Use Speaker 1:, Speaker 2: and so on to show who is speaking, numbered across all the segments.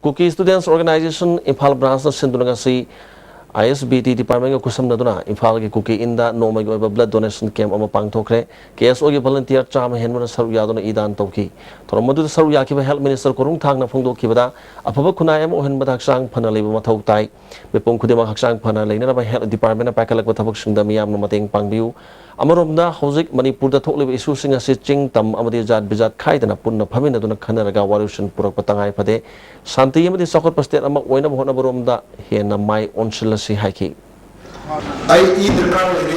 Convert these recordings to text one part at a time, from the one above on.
Speaker 1: Cookie Students Organization Imphal Branch Sindunagasi ISBT Department of Kusam Naduna, Imphal Cookie in the Nomago Blood Donation Camp of Pangtokre, KSO volunteer Cham Henry Saruyadon Idan Toki, Toromodu Saruyaki Health Minister Kurung Tang Fundo Kibada, a Pabakunayam Ohen Badaksang Panali Matautai, Bepon Kudima Haksang Panalina by Health Department of Pakalak Watavak Damiam Nomating Pangbiu, Amaromda, Hosik, Manipur, the totally issues a sitching, Tam Amadizad Bizat Kaitan, Puna Pamina Duna Kanaraga Warushan Purakpatangai Pade, Santi Yamadi Soccer Pastet Amak Wena Honabaromda, Hiena Mai Onshilasi Haki.
Speaker 2: I eat the car with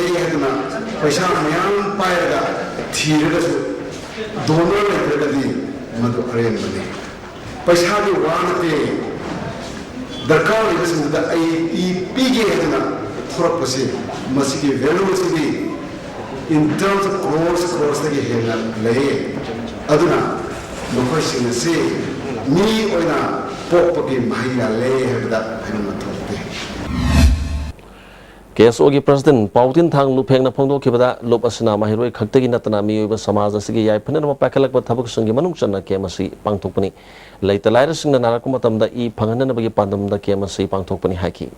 Speaker 2: Pasham Paira, Tiragas, Donor Regadi, Madu Arena. Pashadi one day, the car is the Piggy purpose, must give velocity. In terms of crores that you have lay, Aduna, no question is say, me or not, Poppy Mahia lay have that
Speaker 1: KSO President Pautin Tang Lupeng na Pondo Kibada, Lopasina Mahiro, Kaktagi Natanami, Samaza Sigi, Panama Pakalak, but Tabuk Sangi Manukana Kemasi, Pangtopani. Later, Liris in the Narakumatam, the E. Panganabagi Pandam, the Kemasi, Pangtopani Haki.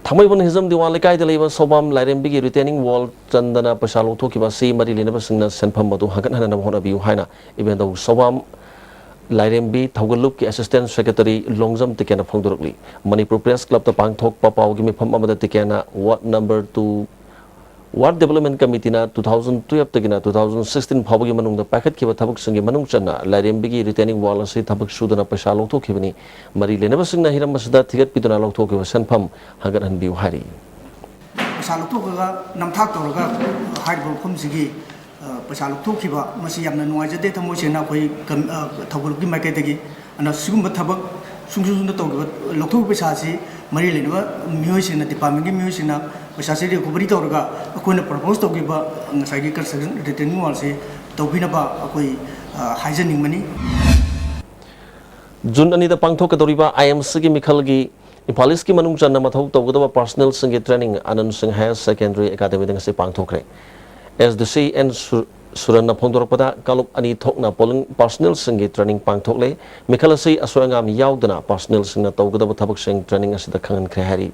Speaker 1: Tamaybon Hism Diwalikai the Labor Sobam, Larembigi retaining wall, Chandana Pashalo Tokiba, Mari Linabasina, Senpamatu, Hagan and Honabi Haina, even though Sobam Larembi, Togaluki Assistant Secretary, Longzam Tikana Pondorli, Manipur Press Club, the Pangtok Papa, Gimi Pamada Tikana, what number 2 Ward Development Committee na 2002 up Tikina, 2016 Pabagi Manung, the packet Kiva Tabuk Sangi Manungchana, Larembigi retaining wall and say Tabuk Sudana Pashalo Tokibani, Mari Linabasina Hiramasda, Ticket Pitana Toki was Senpam, Hagan and Biuhari.
Speaker 3: Pasalotoga, Namtaka, Hydro Pumsigi, Pasalotokiba, Masiam, Noaja data motion up with Toguki Maketagi, and a Sumba Tabak, Sumsun the Togo, Lotu Pesasi, Marilena, Musin, Department Musina, Pesasi, Kubritorga, a queen proposed to give a psychic retaining wall say, Topinaba, hygienic money.
Speaker 1: Junani the Pangtokadoriba, I am Sigi Mikalgi. Impaliski Manungchan Namato Togoda personal singing training announcing Higher Secondary Academy in Pangtokre. As the sea and Surana Pondorpada, Kalup Ani Tokna Polling personal singing training Pangtokle, Mikalasi Aswangam Yaudana personal singer Togoda Tabuk sing training as the Kangan Krehari.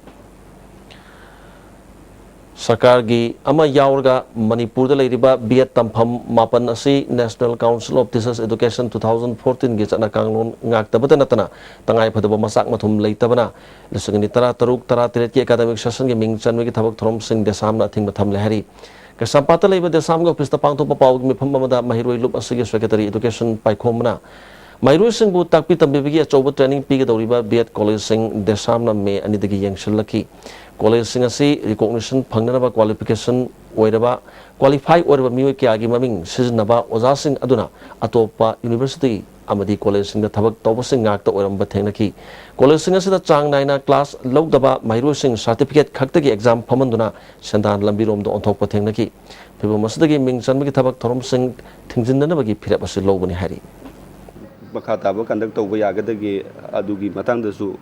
Speaker 1: Sarkargi Ama Yaurga Manipur the Ladiba Biat Tampam Mapan Asi National Council of Teachers Education 2014 gets an Akanglon Ngaktabatanatana, Tangai Padaba Masak Matum Laitabana, the Sanitara Taruk Taratiraki Academic Session Gaming Chanwiki Tabak Trom Sing the Sam Nating Matam Lahari. Kasampata Labor the Samgo Pista Panto Papa Mipamada Mahiro Lup Asigi Secretary Education by Komana. Mairu Singh bu takpi tambibigi achoba training pigi doriba Biat College Singh Desamna me anidagi yang shilaki. College Singh asi recognition phangnaba qualification oiraba qualify oiraba mioi kyagi maming siznaba oza sing aduna atopa university amadi college sing da thabak toba sing ngak ta oiramba thengnaki. College Singh asi da chang naina class logdaba Mairu Singh certificate khaktagi exam phamanduna sendan lambirom do onthokpa thengnaki. Phibo masdagi ming chanbagi thabak thorom sing thingjinnanabagi phirap asi lobani hari.
Speaker 4: Makataba conduct over Yagadagi Adugi Matandasu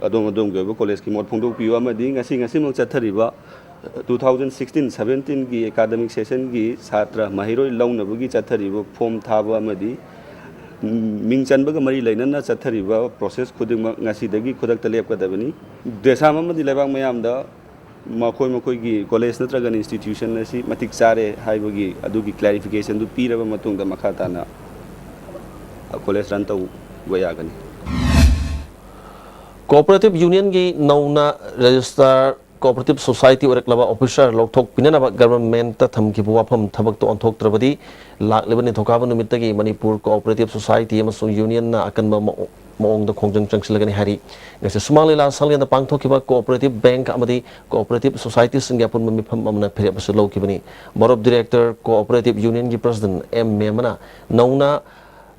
Speaker 4: Adom College Kimot Pondo Piama ding a sing a similar Chatariba 2016-17 gi academic session gi Satra Mahiro Long Nabugi Chatariba Pom Taba Madi Ming Chanbaga Mari Lena Chatariba process Kudima Nasidagi Kudak Talep Desama the Levang Mayamda Makoi College Natragan institution Matik Sare Haibagi Adugi clarification to Pirava Matunga Makatana. College Ranta Wayagani. Cooperative Union gi Nauna Register Cooperative Society or Club Officer Loktok Pinana Government Tamki Wapam Tabak on Tok Trabadi, Lak Lebanon Tokavan Mitagi, Manipur Cooperative Society, Amazon Union, Akan Mong the Kongjang Junction Hari. There's a Somaliland Sali and the Pangtokiba Cooperative Bank Amadi Cooperative Society Singapore Mipam Amna Periapasolo Kibani, Board of Director Cooperative Union President M. Memana, Nauna.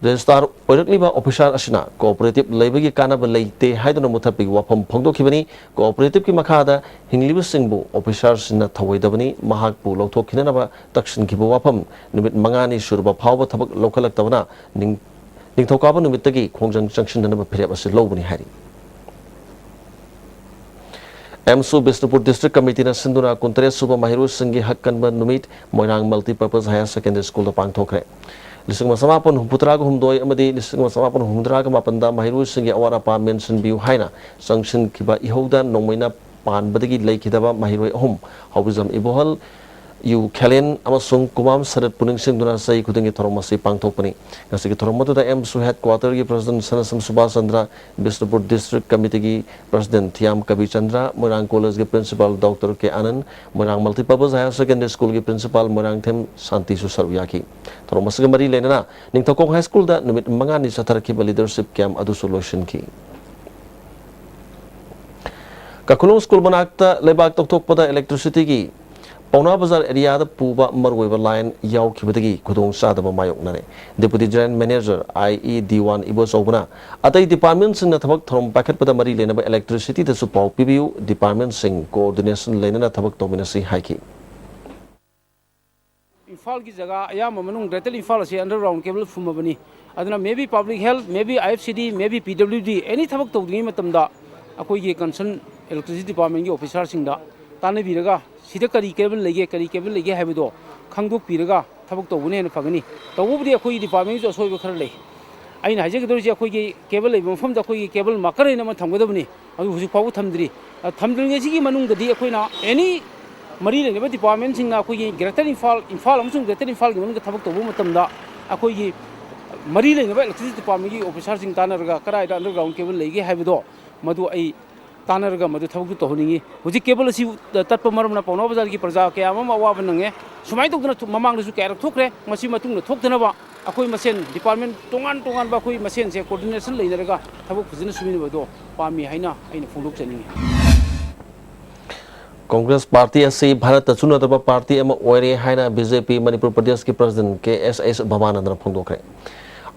Speaker 4: Register Oirliba Official Ashina, Cooperative Labagi Kanaba Late, Haidana Mutapi, Wapam Pondo Kibani, Cooperative Kimakada, Hinglibu Singbu, Officials in the Tawidabani, Mahakpu, Loto Kinanaba, Dakshin Kibu Wapam, Nimit Mangani, Shurba Power Tabak, Local Tavana, Ning Tokaba Numitagi, Kongjang Junction, and Number Periabas Lobani Hari. MSU Bisnupur District Committee na Sinduna Kuntre Suba Mahiru Singi Hakkanba Numit, Moirang Multipurpose Higher Secondary School of Pangtokre.
Speaker 1: लिसिंग समापन हुपुतराग हुमदोय अमदी लिसिंग समापन हुमद्राग मापनदा महिरु सिंगे अवारा पा mention बिउ हाइना संगशन किबा इहोदा नोंमैना पानबदगी लेखिदबा महिरु अहुम हौबिजम Ibohal you खेलेन अमसुंग Kumam सरत पुनिंग सिंगदुना सई खुदिंगी थोरमसी पांगथोकपनि गसिगी थोरमदुदा एमसु headquarter की president Sanasam Subhash Chandra Bishnupur district committee की president Thiyam कवि चंद्र Morang college के प्रिंसिपल डॉक्टर के आनंद Morang multipurpose higher secondary school की प्रिंसिपल मोरांग थेम शांति सुसरवियाकी थोरमसी मरी लेना निंगथकोंग हाई स्कूल दा नुमित मंगानी चथरखिबा लीडरशिप कैंप अदुसु लोशनकी ककुलुंग स्कूल बनाकता लेबाक तोकथोकपदा इलेक्ट्रिसिटी की पौना बाजार एरिया पूबा मरुब लाइन यावखिबदगी खुदोंग चादब मायोकनाने डिप्यूटी जनरल मैनेजर IED1 इबो चौबना अतई डिपार्टमेंट सिंह थबक थरम पाखतपदा मरी लेनब इलेक्ट्रिसिटी दसु पाउ पिबियु डिपार्टमेंट सिंह कोऑर्डिनेशन लेनना थबक तोमिनसी हाइकी
Speaker 5: इम्फाल की जगह अयाम मनुंग ग्रेटर इम्फाल से अंडरग्राउंड केबल फुमबनी अदना मे बी पब्लिक हेल्थ मे बी IFCD मे बी PWD एनी थबक तौदगी मतमदा अखोई के कंसर्न इलेक्ट्रिसिटी डिपार्टमेंट के ऑफिसर सिंह तानबीरगा सिदा करी केबल लेगे हैबदो खंगदोक पीरगा थबक तौबने फगनी तौबुदी अखोई डिपार्टमेंट जो सोइब खर ले अइना हाइजगदोरजे अखोई के केबल लेब मफमदा अखोई केबल माकर इन थमगदबनी अदु हुजि फाउ थमद्रिंगे सिगी मनुंगददी अखोइना एनी मरी लेनेब डिपार्टमेंट सिंगना अखोई ग्रेटर इम्फाल अमसुंग ग्रेटर इम्फाल की मनुंग थबक तौबु मतमदा अखोई मरी लेनेब इलेक्ट्रिसिटी डिपार्टमेंट की ऑफिसर सिंग तानरगा कराइदा अंडरग्राउंड केबल लेगे हैबदो मधु अई तानरगा मधु थबक तौहनिंगी हुजि केबल असि तत्प मरमना पौना बाजार की प्रजा कया अवाब नंगे सुमाय तौदना ममांगदसु कैरक थोखरे मसी मतुंग थोक्तनबा अखोई मसेन डिपार्टमेंट तोंगान तोंगान बा अखोई मसेन से कोऑर्डिनेशन लेनरगा थबक फजन सुमिनबदो पामी हाइना आइना फोंदोकचनिंगे
Speaker 1: कांग्रेस पार्टी असी भारत चुनदब पार्टी अमा ओइरे हाइना बीजेपी मणिपुर प्रदेश की प्रेसिडेंट KSS भवानंदन फोंदोखरे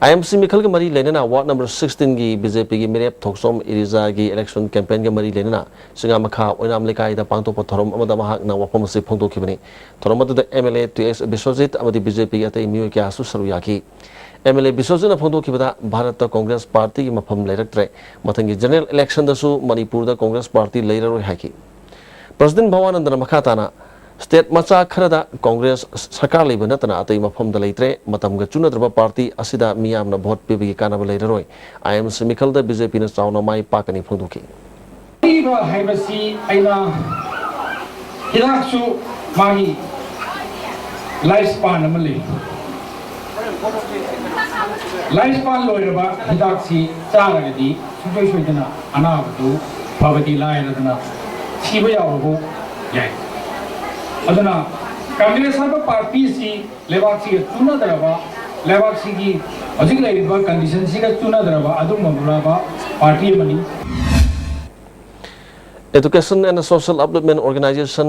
Speaker 1: IMC मिखल के मरी लेना वार्ड नंबर 16 की बीजेपी की मेरेप थोक्सोम इरिजा की इलेक्शन कैंपेन के मरी लेना सिंगा मखा ओइनाम लेकाइदा पांगतोप थोरम अमदा महाकना वफम से फोंदोखिबनी थोरम अदुदा MLA TS बिश्वजित अमदी बीजेपी अतै मियो के आसु सरुयाकी MLA बिश्वजित फोंदोखिबदा भारत कांग्रेस पार्टी की मफम लेरक्त्रे मथंगी जनरल इलेक्शन दसु मणिपुर दा कांग्रेस पार्टी लेररोय हाकी प्रेसिडेंट भवानंदन मखाताना स्टेट मचा खरदा कांग्रेस सरकार लेब नतना अतै मफम द लेत्रे मतमगा चुनद्रब पार्टी असिदा मियामना भोट पिबगी कानब लेररोय IMC मिखल द बीजेपी न चावना माई पाकनी फोंदोखी
Speaker 6: हाइबसी आइना हिदाकसु मागी लाइफ स्पान अमले लाइफ स्पान लोइरबा हिदाकसी चारगदी सुजोय सोइदना अनाबदु फबदी लायरदना सिबा यावबो याय अदना कांग्रेस पार्टी सी लेबासी चुनदरबा लेबासी की हजिक लेरिबा कंडीशन सिगा चुनदरबा अदुमबुराबा पार्टी मनी
Speaker 1: Education and Social Upliftment Organization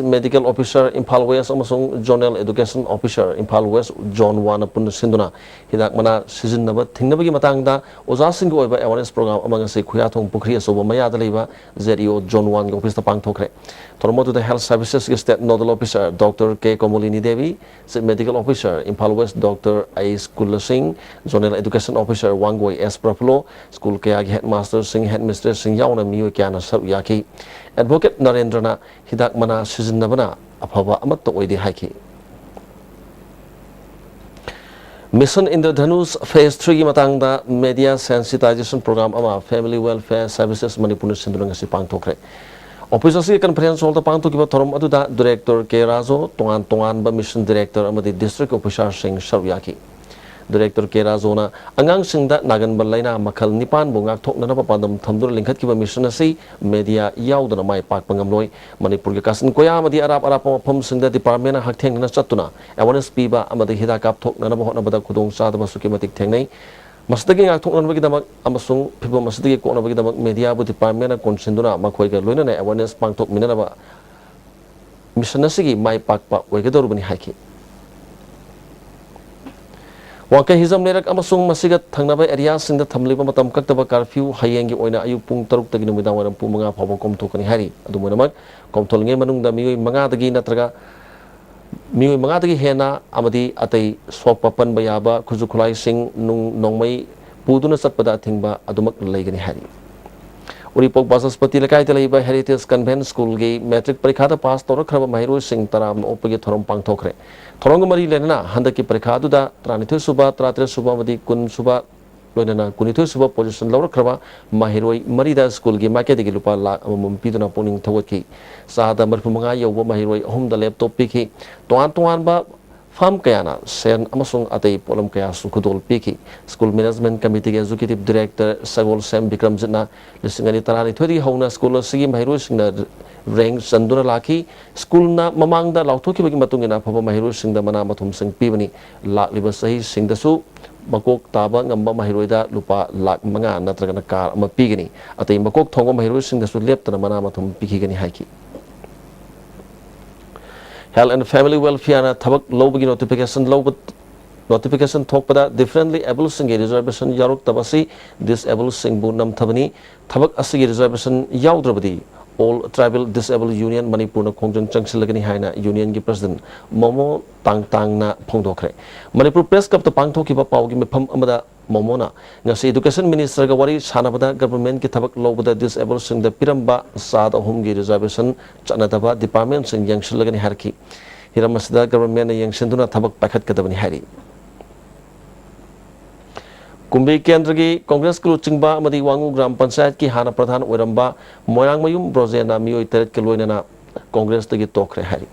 Speaker 1: Medical Officer Imphal West amasung Zonal Education Officer Imphal West Zone 1 pun sinduna hidak mana sijinnaba thingnabagi matangda ojasing oiba awareness program amang se khuyathong pukri asoba mayada leiba ZEO Zone 1 office ta pangthokre thormodu the Health Services State Nodal Officer Dr. K Komolini Devi Medical Officer Imphal West Dr. Ais Kulasing Zonal Education Officer Wangoi S Prapulo School K Headmaster Singh Headmistress Singh yauna miyo kyana saruyaki Advocate Narendrana hidak mana sijinnabana afaba amatta oide haiki Mission Indradhanush Phase 3 ki matangda media sensitization program ama Family Welfare Services Manipur sindurang si pangthokre Officer si conference hall ta pangthokiba thorom aduda Director K Razo tongan ba Mission Director amadi District Officer Singh Sharwyaki Director K Razona angang singda nagan balaina makhal nipan bungak thokna pa padam thamdur lingkhat ki mission asi media yaudana mai pak pangamloi Manipur ke kasan koya amadi arab phom singda department haktheng na chatuna awareness piba amadi hida kap thokna na bahona bada khudong sa da suki matik thengnai masdagi ngak thokna bagi damak amasung phibo masdagi ko na bagi damak media bu department na konsinduna makhoi ga loina na awareness pangthok minana ba mission asi gi mai pak pa oigador bani haiki Wangkai hizam lerak amasung masigat thangnaba area singda thamliba matam kaktaba curfew hayengi oina ayu pung 6 tagi numidang waram pung mga phaba komthokani hari adumonamak komtholnge manungda mioi manga dagi natraga mioi manga dagi hena amadi atai sokpa panba yaba khujukhulai sing nong nongmai puduna satpada thingba adumak leigani hari
Speaker 4: Uripok Bachaspati लेकाई तलैबा heritage convent school की matric परीक्षा दा pass तौरखरब महरोई सिंह तराम ओपगे थोरम पांगथोखरे थोरंग मरी लेना हंदक की परीक्षा दुदा 39 सुबा 33 सुबा मदी 10 सुबा लोनना 19 सुबा पोजीशन लौरखरबा महरोई मरीदा स्कूल की माइकेदगी लुपा लाख अमम पीदुना पुनिंग थवतकी सादा मरफुमंगा यौबा महरोई अहुमदा लैपटॉप पीखी तोआन तोआन बा फार्म कयाना सेन अमसुंग अतई पोलम कया सुखुदोल पीखी स्कूल मैनेजमेंट कमिटी के एग्जीक्यूटिव डायरेक्टर सगोल सेम विक्रमजितना लिसिंगनी तरानी थोदी हौना स्कूल सिगी महरोई सिंगना रैंक चंदुना लाखी स्कूल ना ममांगदा लाउथोखिबगी मतुंगिना फबा महरोई सिंगदा मना मथुम सिंग पीबनी लाखलिबा सही सिंगदसु मकोक ताबा ngamba mahiroi lupa lak manga natragana car ama pigani atai makok thongo mahiroi singdasu leptana mana mathum pikigani haiki Health and Family Welfare na thabak lobagi notification thokpada differently able singi reservation yaruk tabasi disabled singbu nam thabani thabak asigi reservation yaudravadi All Tribal Disabled Union Manipur na khongjang changsilagani haina union gi president Momo Tangtang na phongdokre Manipur Press Club ta pangthokiba pawgi mifam amada Momo na ngasi education minister ga wari sanabada government ki thabak lobada disabled sing da piramba sad ahum gi reservation chanadaba department sing yangsilagani harki hiramasida government na yangsinduna thabak pakhat kadabani hari कुंभी केंद्र की कांग्रेस के लुचिंगबा अमदी वांगू ग्राम पंचायत की हाना प्रधान ओरंबा मोयांगमयुम ब्रोजेना मियोई तेरत के लोइना कांग्रेस तगी तोखरे हारी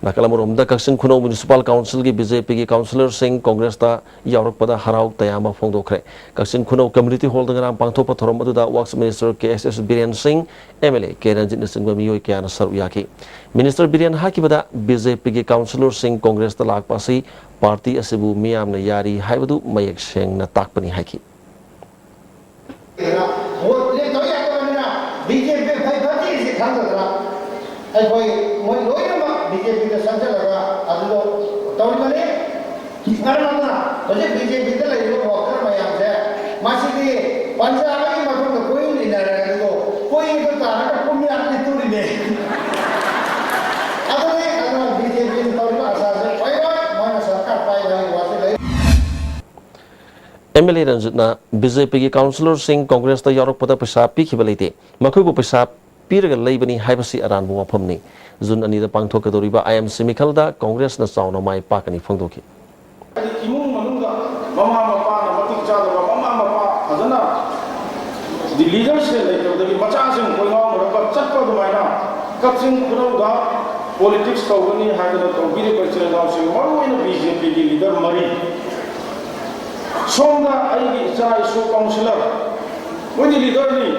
Speaker 4: नाकलामरोमदा कक्सिंग खुनो म्युनिसिपल काउंसिल की बीजेपी की काउंसिलर सिंह कांग्रेस ता यावरकपदा हराव तयामा फोंदोखरे कक्सिंग खुनो कम्युनिटी हॉल दंगराम पांगथोप थोरम अदुदा works minister K S S. Biren Singh MLA K Ranjit Singh मियोई क्याना सरू याकी मिनिस्टर बिरेन हाकिबदा बीजेपी की काउंसिलर सिंह कांग्रेस ता लाकपासी पार्टी असिबु मियामना यारी हाइबदु मयक सेंगना ताकपनी हाकी
Speaker 7: बीजेपी भाई पार्टी से खांदरा आई कोई मोय लोइमा बीजेपी के संचलगा अदलो तौलने अरमना बजे बीजेपी द लइरो वोकर मयाम से मासिदी पंजाबी मथुन कोई निनरगो कोई तो तारा पुण्य आपने तुरी ने अदले अदलो बीजेपी तौलना असासे कोई मोय सरकार पाई भाई वासे
Speaker 4: एमएलए रंजितना बीजेपी की काउंसिलर सिंह कांग्रेस ता यारकपदा पैसा पीखिबा लेते मखुबु पैसा पीरगा लैबनी हाइबसी अरानबु वफमनी जुन अनिदा पांगथोकदोरिबा आईएमसी मिखलदा कांग्रेस न चावना माय पाकनी फोंदोखि
Speaker 8: इमुंग मनुंगा ममा मपा न मतिक चादबा ममा मपा फजना दि लीडरशिप लेकदगी मचासिंग कोइंगाव मरबा चटपा दुमाइना कक्सिंग खुनौदा पॉलिटिक्स तौगनी हाइदना तौबिरे परचिनाव सिंग मरुइना बीजेपी की लीडर मरी सोंगा आइगी इचा इशू काउंसिलर मोदी लीडर नि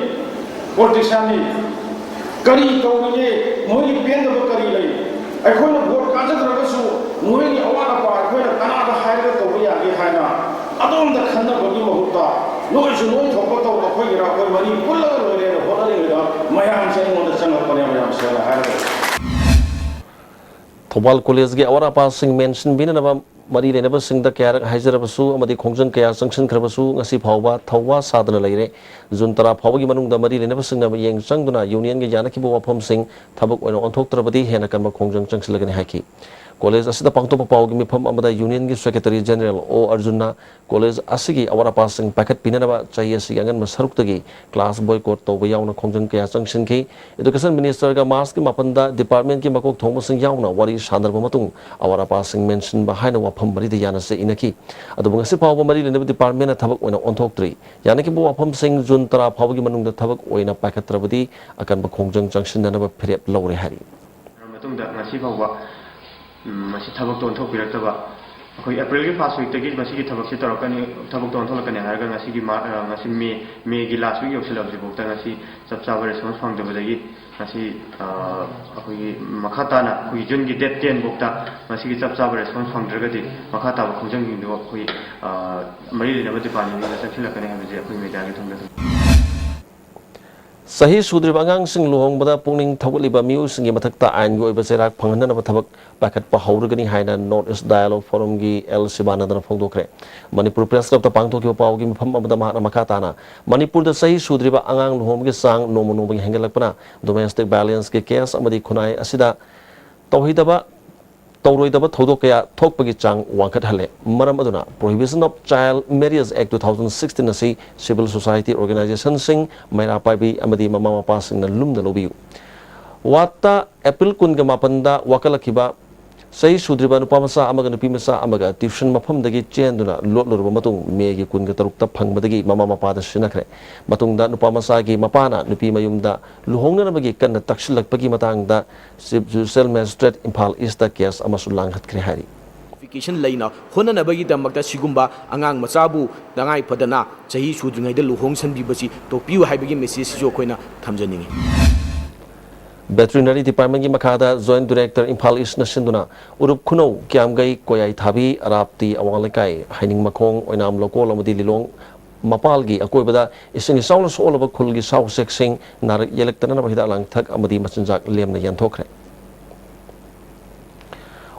Speaker 8: पॉलिटिशियन नि करी तौगिने मोई पेंदब करी लई अखोन वोट काजद्रगसु मोई अवाना पा अखोन कनादा हाइगा तौबि यागी हाइना अदोम द खन्नबगी महुता नोइसु नोइ थोप तौ अखोइरा कोइ मरी पुल्ला लोरे होनरिंगा मयाम से मोद संगपने मयाम से हाइगा
Speaker 4: थोबाल कॉलेज के अवरा पास सिंह मेंशन बिननबा मरी लेनब सिंह द क्यारक हाइजरबसु अमदी खोंजन कया suction खरबसु ngasi phawba thawwa sadana leire jun tara phawgi manungda mari lenab singna yeng changduna union ge yana ki bo wafam sing thabak oina onthok trabadi hena kanba khongjang changsilagani haki college asida pangtopa pawgi mifam amada union ge secretary general o arjunna college asigi awara pass sing packet pinanaba chahi asi angan masaruk tagi class boycott toba yauna khongjang kaya changsin ki education minister ga mars ki mapanda department ki makok thongma sing yauna wari shandarba matung awara pass sing mention ba haina wafam mari de yana se inaki adu ngasi phawba mari lenab department na thabak oina onthok tri yana ki bo wafam sing jun tara phawgi manungda thabak oina packet trabadi akan ba khongjang changsin na ba phirep lawre hari
Speaker 9: matungda ngasi phawba masi thabak ton thok pirataba akoi april ki first week tagi masi ki thabak se tarakani thabak ton tholakani harga ngasi ki ngasi me gi last week yoksilab ji bokta ngasi chapcha response phangdaba dagi ngasi akoi makhatana kui jun gi date 10 bokta ngasi ki chapcha response phangdragadi makhata ba khongjang gi do akoi mari le nabati pani ni sakilakani habi akoi media gi thongda
Speaker 4: सही सुद्रिब अंगांग सिंग लुहोंगबदा पुंगनिंग थवलिबा mu सिंगी मथक्ता आइन गो इबा सेराक फंगनना थबक पाखत पा हौरगनी हाइना north east dialogue forum की L शिबानंदन फोंदोखरे Manipur press club ता पांगथोकिबा पावगी मफम अमदा महाना मखाताना मणिपुर दा सही सुद्रिबा अंगांग लुहोंगगी सांग नोमो नोमगी हेंगलकपना डोमेस्टिक वायलेंस के केस अमदी खुनाई असिदा तौहिदबा
Speaker 1: तौरोइदब थौदोक कया थोकपगी चांग वांखटहले मरम अदुना prohibition of child marriage act 2016 असी सिविल सोसाइटी ऑर्गेनाइजेशन सिंह मैरा पाइबी अमदी ममा मपा सिंह लुमद लोबियु वाता एप्रिल कुन मापनदा वाकलखिबा सही सुद्रिबा नुपा मसा अमग नुपी मसा अमग ट्यूशन मफमदगी चेंदुना लोटलुरब मतुंग मेगी कुनग तरुक्ता फंगबदगी ममा मपादा सिनखरे मतुंगदा नुपा मसागी मपाना नुपी मयुमदा लुहोंगनबगी कन्न तक्सिलकपगी मतांगदा chief judicial magistrate Imphal east case अमसु लांघतखरे हारी
Speaker 10: क्वालिफिकेशन लेना होननबगीदमक्ता सिगुम्बा अंगांग मचाबु दंगाई फदना चही सुद्रिङैदा लुहोंगसनबिबसी तोपियु हाइबगी मेसेज सिजो अखोइना थमजनिंगी
Speaker 1: Veterinary Department की मखादा Joint Director Imphal East Nasinduna Urup Kuno Kiamgai Koyai Thabi Arapti Awanglekai Haining Makong Oinam Lokol Amadi Lilong Mapalgi Akoibada Ising Saulas all of a Kulgi South Sexing Nar Yelektana Hida Lang Thak Amadi Machinjak Liam Yantokre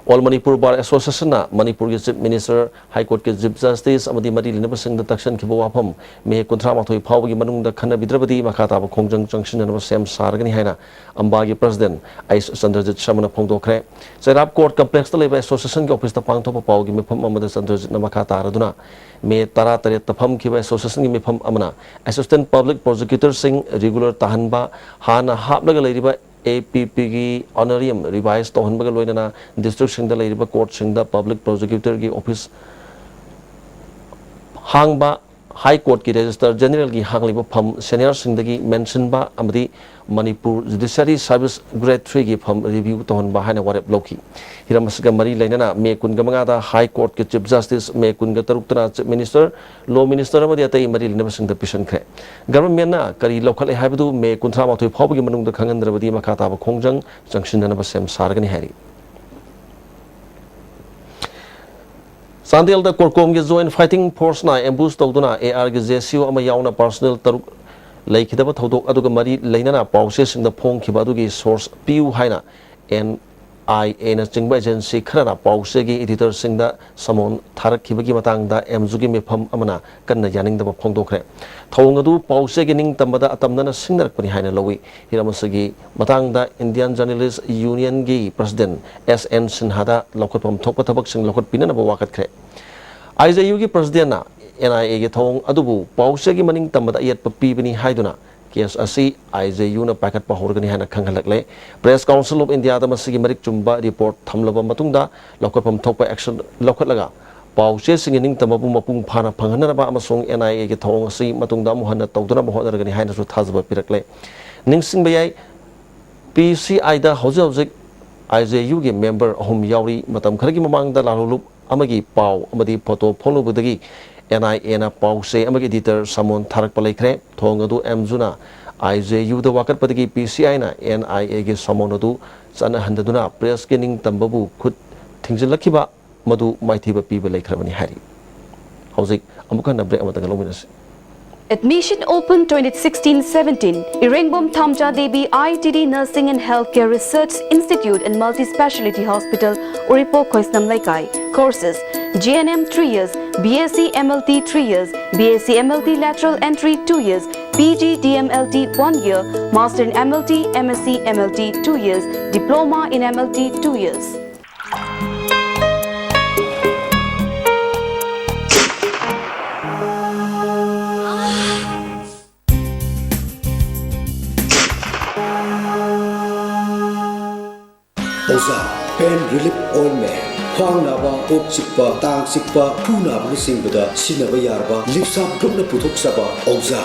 Speaker 1: All Manipur Bar Association na Manipur ke Chief Minister High Court ke Chief Justice amadi mari linaba sing da takshan ki bawapam me kuntra mathoi phawgi manung da khana bidrabadi makhata ba khongjang junction na sem sargani haina amba gi president Ais Chandrajit Shamana phongdokre Sairap Court Complex ta leba association ke office ta pangthopa pawgi mifam amada Chandrajit na makhata araduna me tara tare tafam ki ba association ki mifam amana Assistant Public Prosecutor Singh regular tahanba hana haplaga leiriba APP की honorarium revise तोहनबग लोइना district Singh द लेरिबा court Singh द public prosecutor की office हांगबा high court की registrar general की हांगलिबा फम सीनियर सिंह की मेंशन बा अमदी मणिपुर जुडिशरी सर्विस ग्रेड 3 की फम रिव्यू तोहनबा हाने वारेप लौकी हिरमसगा मरी लेना मे कुनगमगा दा हाई कोर्ट के चीफ जस्टिस मे कुनग तरुकतना चीफ मिनिस्टर लॉ मिनिस्टर अमदी अतई मरी लेना सिंह द पिशन खरे गवर्नमेंट ना करी लौखले हाइबदु मे कुंथ्रा माथोय फावबगी मनुंग द खंगंद्रबदी मखाता बा खोंजंग जंक्शन बसेम सारगनी हारी Sandel da Korkom ge Joint Fighting Force na ambush tawduna AR ge JCO ama yauna personnel taruk leikidaba thodok aduga mari leinana pause sing da phong khiba adugi source piu haina NIA na chingba agency kharana pause gi editor sing da samon tharak khibagi matang da MZU gi mefam amana kanna yaning da phong dokre thong adu pause gi ning tambada atamna na singnarak pani haina lowi hiramasagi matang da Indian Journalist Union gi president SN Sinha da lokotpam thokpa thabak sing lokot pinana ba wakat khre IJU की president ना NIA के थोंग अदुबु पाउसे की मनिंग तमदा यत पपीबनी हाइदुना case असि IJU ना पैकेट पहोरगनी हाना खंगलकले प्रेस काउंसिल ऑफ इंडिया दा मसिगी मरिक चुम्बा रिपोर्ट थमलबा मतुंगदा लोकपम थोकपा एक्शन लोखलगा पाउसे सिंगिंग तमबु मपुंग फाना फंगनरबा अमसोंग NIA के थोंग असि मतुंगदा मुहन्ना तौदना बहोदरगनी हाना सु थाजबा पिरकले निंगसिंग बयाई PCI दा हौजे IJU के मेंबर अहुम यावरी मतम खरगी ममांग दा लालुलुप amagi pau amadi photo phonubudagi NIA na pause amagi editor samon tharak palaikre thongadu MZU na IJU da wakat padagi PCI na NIA ge samonadu chana handaduna press scanning tambabu khut thingjilakiba madu maithiba piba laikhrabani hari hauzik amuka na break amata galominasi
Speaker 11: Admission open 2016-17. Irengbom Thamja Devi IITD Nursing and Healthcare Research Institute and Multi-Speciality Hospital, Uripo Khoisnam Laikai. Courses: GNM 3 years, BSc MLT 3 years, BSc MLT Lateral Entry 2 years, PG DMLT 1 year, Master in MLT, MSc MLT 2 years, Diploma in MLT 2 years.
Speaker 12: Oza Pain Relief Ointment Khwang naba, ok sikpa, tang sikpa, phu naba na singbada sinaba yarba, lipsap drupna puthok saba Oza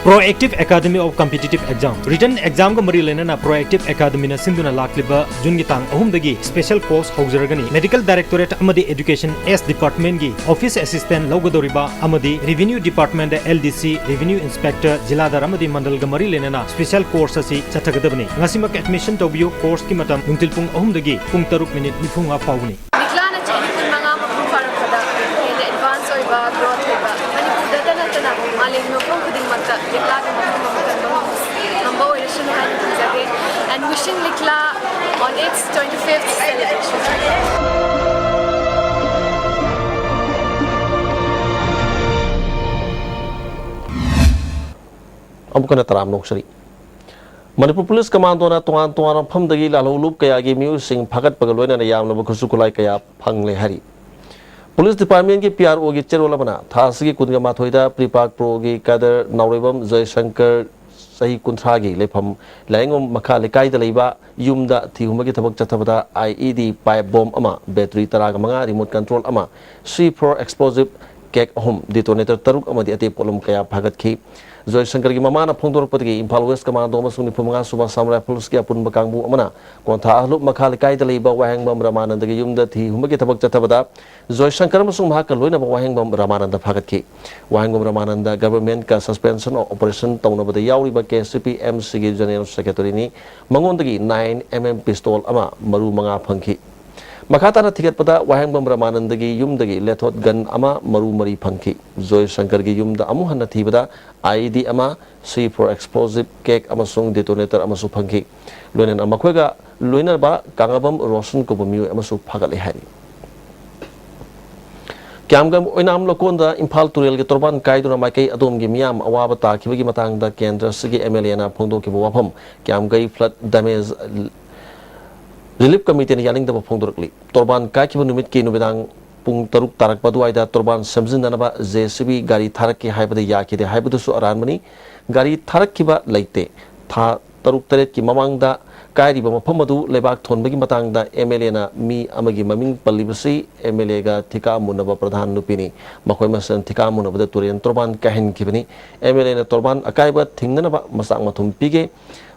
Speaker 13: Proactive Academy of Competitive Exam Written Exam ga mari lena na Proactive Academy na sinduna lakliba jungi tang ahum dagi special course haujaragani Medical Directorate amadi Education S Department gi Office Assistant logodoriba amadi Revenue Department da LDC Revenue Inspector Jiladar amadi Mandal ga mari lena na special course asi chathagadabani ngasimak admission tobiyo course ki matam nungtil pung ahum dagi pung 3 minute nifunga pauni
Speaker 14: Miklana chini kun mga mapung farakada in advance oiba growth oiba manipur dadana tana maling no pung kuding matta Likla ka mambo election and wishing Likla on its 25th celebration.
Speaker 1: Amukana taram noksari Manipur Police Commando na tuan mafam dagi lalolup kaya gi miusing phagat pagaloi na yamna khusu kulai kaya phangle hari. Police Department ki PRO gi cherola bana thas gi kunga mathoida Pripak Pro gi Kader Naurebam Jai Shankar sahi kunthra gi lefam laingom makha lekai da leiba yumda thihuma gi thabak chathabada IED pipe bomb ama battery taraga manga remote control ama C4 explosive cake home detonator taruk ama di ate polum kaya phagat ki Joy Shankar gi mama na phongdor patgi Imphal West Commando amasung nipumanga Suba Samurai Police ki apun bakangbu amana kontha ahlup makha lekai da leiba wahang bam Ramananda gi yumda thihuma gi thabak chathabada Joy Shankar amasung mahaka loina ba wahang bam Ramananda phagat ki wahang bam Ramananda government ka suspension of operation taunabada yauri ba KCP MC gi general secretary ni mangondagi 9mm pistol ama maru manga phangki Makata na tiket pada wahang bam Ramananda gi yumdagi lethot gun ama maru mari phangki Joy Shankar gi yumda amuhan na thibada IED ama C4 explosive cake amasung detonator amasu phangki loinen amakhwega loiner ba kangabam Roshan ko bamiu amasu phagali hari Kyamgam oinam lokonda Imphal Turel gi torban kaiduna maikai adom gi miam awaba ta khibagi matangda kendra sigi MLA na phongdo ki wafam kyamgai flood damage Relief Committee ni yaling da phongdorkli torban kai ki numit ki nubedang pung taruk tarak paduaida torban samjin danaba JCB gari tharak ki haibada yaki de haibada su aranmani gari tharak ki ba leite tha taruk taret ki mamangda kairi ba mafam adu lebak thonbagi matangda MLA na mi amagi maming pallibasi MLA ga thika munaba pradhan nupini makoi masan thika munaba da turen torban kahin kibani MLA na torban akaiba thingnana ba masak mathum pige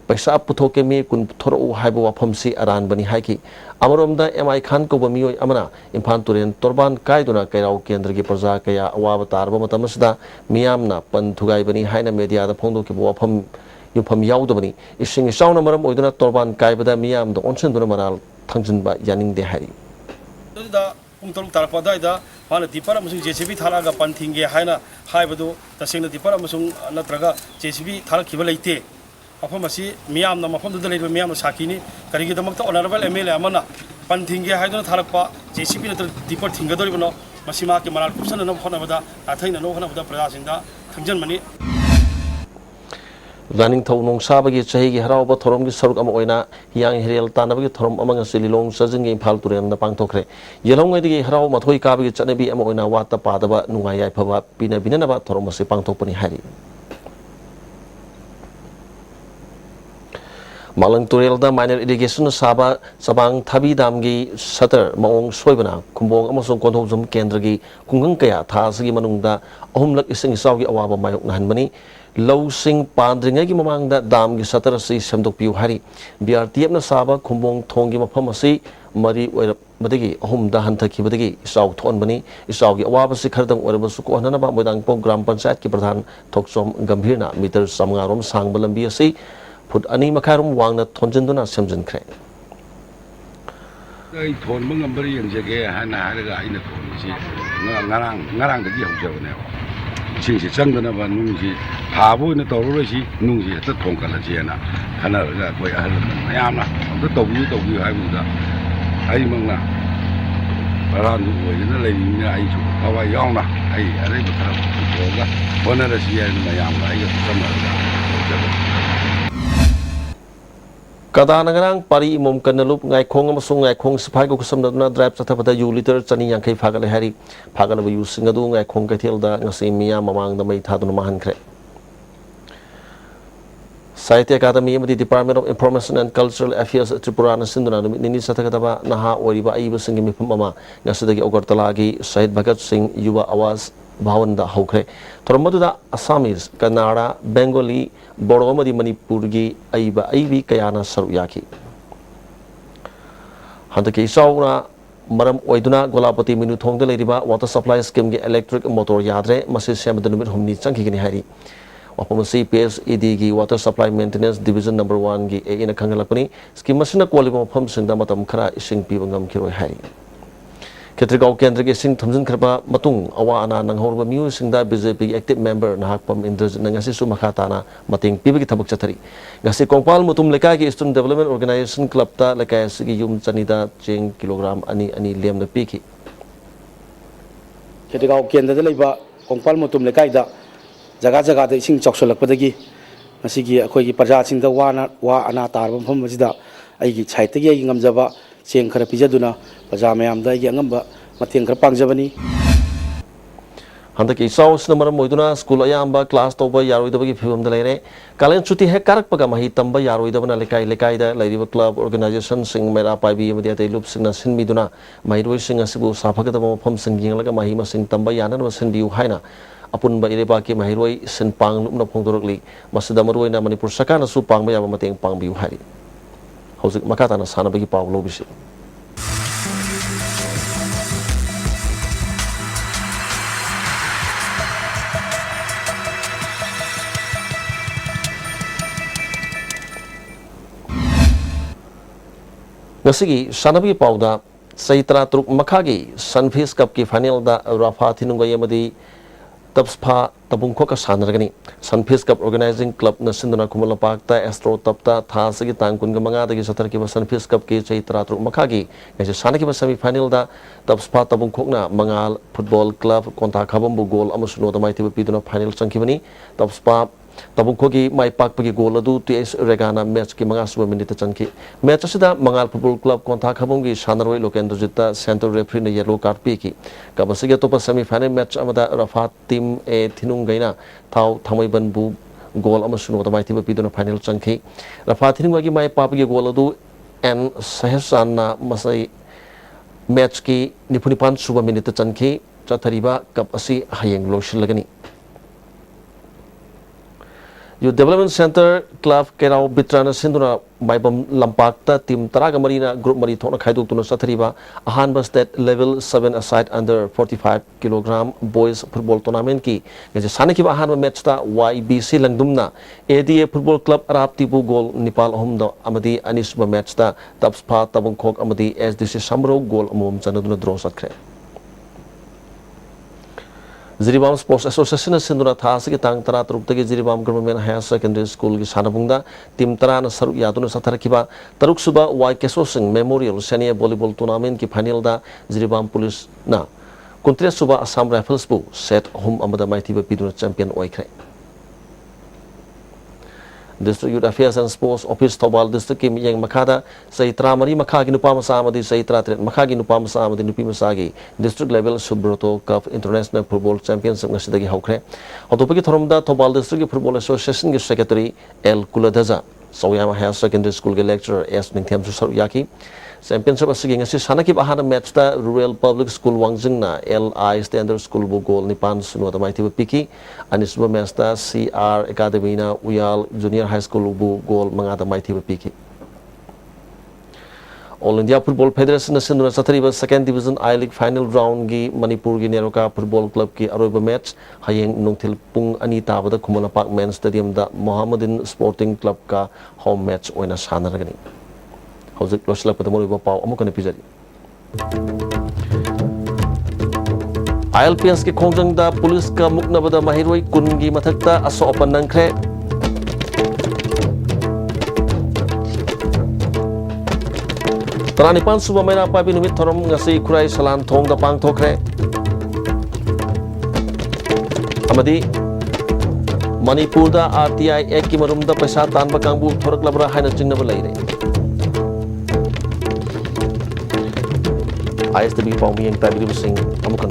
Speaker 1: paisa puthoke mi kun thoro haiba wafam si aran bani haiki amaromda MI Khan ko bamioi amana Imphal Turen torban kaiduna kairau kendra gi praja kaya awaba tarba matamasda miyamna panthugai bani haina media da phongdo ki wafam yufam yaudabani ising sauna maram oiduna torban kaibada miyam da onsenduna maral thangjinba yaningde hari
Speaker 8: da pungtaruk tarpada da hala dipara musung JCB thalaga panthinge haina haibadu tasengna dipara musung natraga JCB thalak khiba leite afamasi miyam na mafam da leiba miyam sakini karigi damakta honorable MLA amana panthinge haiduna thalakpa JCB natra dipar thingadoribano masima ke maral kupsana na khonabada athaina no khonabada prajasingda thangjanmani
Speaker 1: Running thau nong sabagi chahi gi harauba thorom gi saruk ama oina yang hirel tanabagi thorom amang sililong sajing gi Imphal Turen na pangthokre yelong ngai gi harau mathoi kabagi chanebi ama oina wata padaba nungai yai phaba pina binana ba thorom ase pangthokpani hari Malang Turel da minor irrigation saba sabang thabi dam gi shutter maong soibana kumbong amasong konthojum kendra gi kungang kaya thasgi manungda ahumlak ising isawgi awaba mayok nahanmani Low sing pandringai gi mamangda dam gi shutter si semdokpiu hari BRTF na saba kumbong thonggi mafam asi mari oirap madagi ahumda hanthaki badagi isaw thonbani isawgi awaba si khardang oiraba su ko hanana ba modang program panchayat ki pradhan thoksom gambhirna meter samngarom sangbalambi asi Put ani makarum wang na thonjinduna semjinkhre
Speaker 15: ai thon bang ambari yang jage hana haraga aina thon si ngarang da gi hujabane sing si changdana ba nung si phabo na tawro si nung si ta thong kala si na khana ga koi ahal mayam na ta tawbi hai bu da ai mang na baran du oi na lai ni ai chu awa yaw na ai are ba ta ko ga bona da si ya mayam na ai ga samar da
Speaker 1: Kadanangang pari imom kanalup ngai khong amasung ngai khong sipai ko kusamdana drive chathapada yu liter chani yang kai phagale hari phagale bu singadu ngai khong kai thelda ngasi miya mamang da mai thaduna mahan khre Sahitya Academy amadi Department of Information and Cultural Affairs Tripura na sinduna nini sathakataba naha oriba aiba singi mifam ama ngasidagi Agartala gi Shahid Bhagat Singh Yuva Awaz Bhavan da haukre Tormaduda Assamese Kannada Bengali Bodo amadi Manipur gi aibi kayana saru yaki Handaki isauna maram oiduna Golapati minu thongda leiriba water supply scheme gi electric motor yadre masi semada numit humni changki gini hari Wapamasi PSED gi Water Supply Maintenance Division number 1 gi ina khangalapani scheme masina quality mafam singda matam khara ising pibangam kiroi hari Ketrigau kendra gi sing thamjin khraba matung awa ana nanghorba miu singda BJP active member nahakpam Indrajit ngasi su makhatana mating pibagi thabak chathari ngasi kongpal mutum lekai gi Student Development Organization Club ta lekai sigi yum chanida cheng kilogram ani lem na piki
Speaker 16: Ketrigau kendra leiba kongpal mutum lekai da jaga da ising choksolakpadagi ꯃꯁꯤꯒꯤ ꯑꯩꯈꯣꯏꯒꯤ ꯄ꯭ꯔꯖꯥꯁꯤꯡꯗ ꯋꯥ ꯑꯅꯥ ꯇꯥꯔꯕ ꯃꯐꯝ ꯑꯁꯤꯗ ꯑꯩꯒꯤ ꯁꯥꯏꯠꯇꯒꯤ ꯑꯩꯒꯤ ꯉꯝꯖꯕ ꯆꯦꯡ ꯈꯔ ꯄꯤꯖꯗꯨꯅ ꯄ꯭ꯔꯖꯥ ꯃꯌꯥꯝꯗ ꯑꯩꯒꯤ ꯑꯉꯝꯕ ꯃꯇꯦꯡ ꯈꯔ ꯄꯥꯡꯖꯕꯅꯤ
Speaker 4: हंदक इचाउसना मरम ओइदुना स्कूल अयाम्बा क्लास तौबा यारोइदबगी फिबमदा लेरे कालेन छुट्टी हेक कारकपगा मही तंबा यारोइदबना लेकाई लेकाइदा लैरिबा क्लब ऑर्गेनाइजेशन सिंग मेरा पाइबी अमदि अतै लुप सिंगना सिनमिदुना माइरोइ सिंग असिबु साफगदबा मफम सिंग यंगलगा मही मसिंग तंबा याननबा सिनबिउ हाइना अपुनबा इरेबाकी माहिरोइ सिनपांग लुपना फोंदोरकली मसदा मरुइना मणिपुर सरकारनसु पांगबा याबा मतेंग पांगबिउ हाइरि हौजिक मकाताना सानबगी पाउ लोबिसि ngasi sanabi pauda saitra truk makhagi sunfish cup ki final da rafa thinungai amadi tapspa tabungkho ka sanargani sunfish cup organizing club na sinduna kumala pakta astro tapta thasagi tangkun ga manga dagi satar ki sunfish cup ki saitra truk makhagi ngasi sanaki ba semi final da tapspa tabungkho na mangal football club konta khabambu goal amusuno da maiti piduna final changkibani tapspa tabungkho ki mai pakpagi goal adu ts regana match ki manga suba minute changki match asida mangal football club konta khabamgi sanaroi lokendra jitta center referee na yellow card pi ki kabasigi topa semi final match amada rafa team e thinung gaina thau thamai ban bu goal amasuno da maiti piduna final changki rafa thinung gi mai pakpagi goal adu n sahesana masai match ki nipunipan suba minute changki chathariba cup asi hayeng loshilagani Youth Development Center Club Kerau Bitrana Sinduna Maibam Lampakta Team Taraga Marina Group Mari Thona Khaiduk Tuna Sathariba Ahanba State Level 7 aside under 45 kg boys football tournament ki ngaje sanaki ba ahanba match ta YBC Langdumna ADA Football Club Araptibu goal Nepal homda amadi anisba match ta Tapspa Tabungkhok amadi SDC Samro goal amom chanaduna draw satkre Jiribam Sports Association Sinduna Thasigi Tang Tara Truptagi Jiribam Government Higher Secondary School ki Sanabungda Team Tara na Saru Yaduna Satharakiba Taruk Suba Y Keso Singh Memorial Senior Volleyball Tournament ki final da Jiribam Police na Kuntria Suba Assam Rifles bu set home amada maitiba piduna champion oikre District Youth Affairs and Sports Office Thobal District ki miyang makada saitra mari makhagi nupa masa amadi saitra tret makhagi nupa masa amadi nupi masagi district level Subroto Cup International Football Championship ngasidagi haukre otopagi thoromda Thobal District Football Association ki Secretary L Kuladaza Sawyama Higher Secondary School ki lecturer S Ningthem Susar Yaki Championship asigi ngasi sanaki bahana match ta Rural Public School Wangjing na LI Standard School bu goal nipan sunu da maiti piki anisba match ta CR Academy na Uyal Junior High School bu goal manga da maiti piki All India Football Federation na sinduna sathariba second division I League final round gi Manipur gi Neroka Football Club ki aroiba match hayeng nungthil pung ani tabada Khumala Park Main Stadium da Mohammedan Sporting Club ka home match oina sanaragani Hauzik loslak pada mori bapau amukane pijari ILPS ke khongjang da police ka mukna bada mahiroi kungi mathakta aso opan nangkhre Taranipan suba mena pabi numit thorom ngasi khurai salan thong da pang thokre amadi Manipur da RTI ek ki marum da paisa tanba kangbu thorak labra haina chingnaba laire ISTB Pau Miyang Tabi Singh Amukan